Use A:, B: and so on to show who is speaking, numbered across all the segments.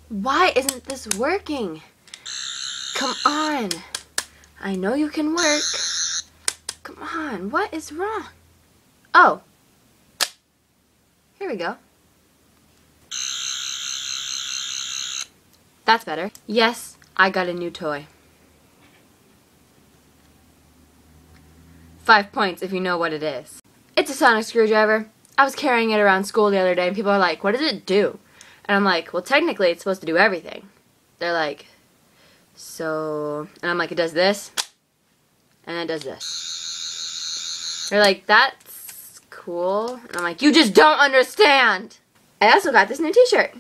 A: Why isn't this working? Come on. I know you can work. Come on, what is wrong? Oh. Here we go. That's better. Yes, I got a new toy. 5 points if you know what it is. It's a sonic screwdriver. I was carrying it around school the other day and people are like, what does it do? And I'm like, well, technically it's supposed to do everything. They're like, so, and I'm like, it does this, and it does this. They're like, that's cool. And I'm like, you just don't understand. I also got this new t-shirt.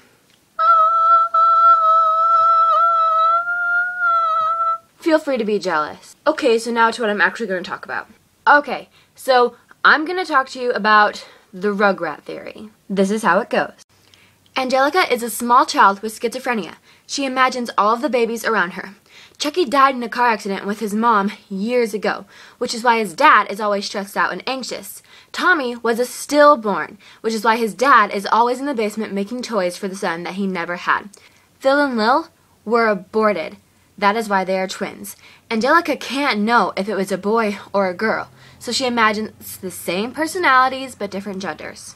A: Feel free to be jealous. Okay, so now to what I'm actually going to talk about. Okay, so I'm going to talk to you about the Rugrat theory. This is how it goes. Angelica is a small child with schizophrenia. She imagines all of the babies around her. Chucky died in a car accident with his mom years ago, which is why his dad is always stressed out and anxious. Tommy was a stillborn, which is why his dad is always in the basement making toys for the son that he never had. Phil and Lil were aborted. That is why they are twins. Angelica can't know if it was a boy or a girl, so she imagines the same personalities but different genders.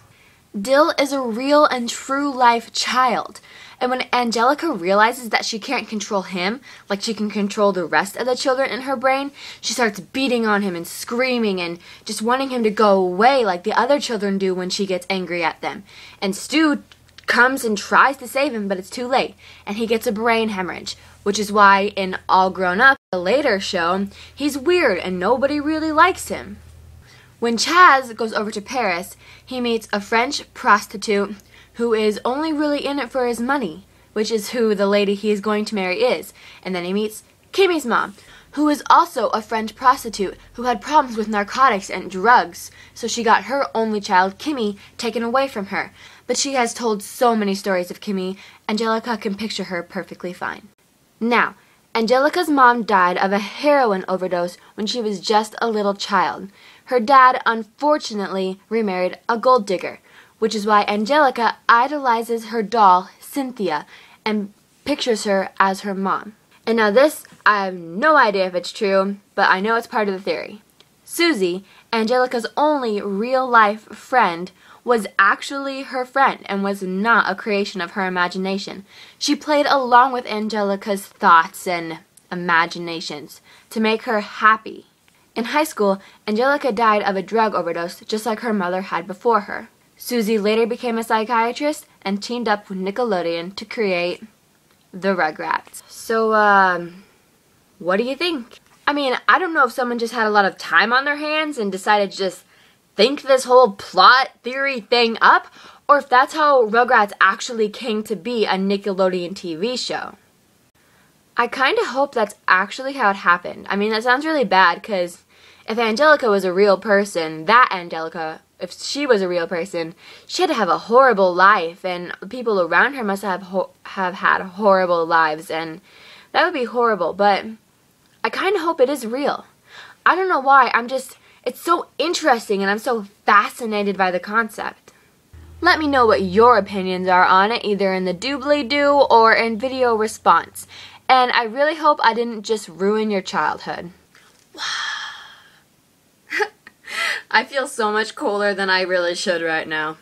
A: Dill is a real and true life child, and when Angelica realizes that she can't control him like she can control the rest of the children in her brain, she starts beating on him and screaming and just wanting him to go away like the other children do when she gets angry at them. And Stu comes and tries to save him, but it's too late, and he gets a brain hemorrhage, which is why in All Grown Up, the later show, he's weird and nobody really likes him. When Chaz goes over to Paris, he meets a French prostitute who is only really in it for his money, which is who the lady he is going to marry is. And then he meets Kimmy's mom, who is also a French prostitute who had problems with narcotics and drugs, so she got her only child, Kimmy, taken away from her. But she has told so many stories of Kimmy, Angelica can picture her perfectly fine. Now, Angelica's mom died of a heroin overdose when she was just a little child. Her dad, unfortunately, remarried a gold digger, which is why Angelica idolizes her doll, Cynthia, and pictures her as her mom. And now this, I have no idea if it's true, but I know it's part of the theory. Susie, Angelica's only real-life friend, was actually her friend and was not a creation of her imagination. She played along with Angelica's thoughts and imaginations to make her happy. In high school, Angelica died of a drug overdose just like her mother had before her. Susie later became a psychiatrist and teamed up with Nickelodeon to create the Rugrats. So, what do you think? I mean, I don't know if someone just had a lot of time on their hands and decided to just think this whole plot theory thing up, or if that's how Rugrats actually came to be a Nickelodeon TV show. I kind of hope that's actually how it happened. I mean, that sounds really bad because if Angelica was a real person, that Angelica, if she was a real person, she had to have a horrible life, and the people around her must have had horrible lives, and that would be horrible, but I kind of hope it is real. I don't know why, it's so interesting and I'm so fascinated by the concept. Let me know what your opinions are on it, either in the doobly-doo or in video response. And I really hope I didn't just ruin your childhood. I feel so much cooler than I really should right now.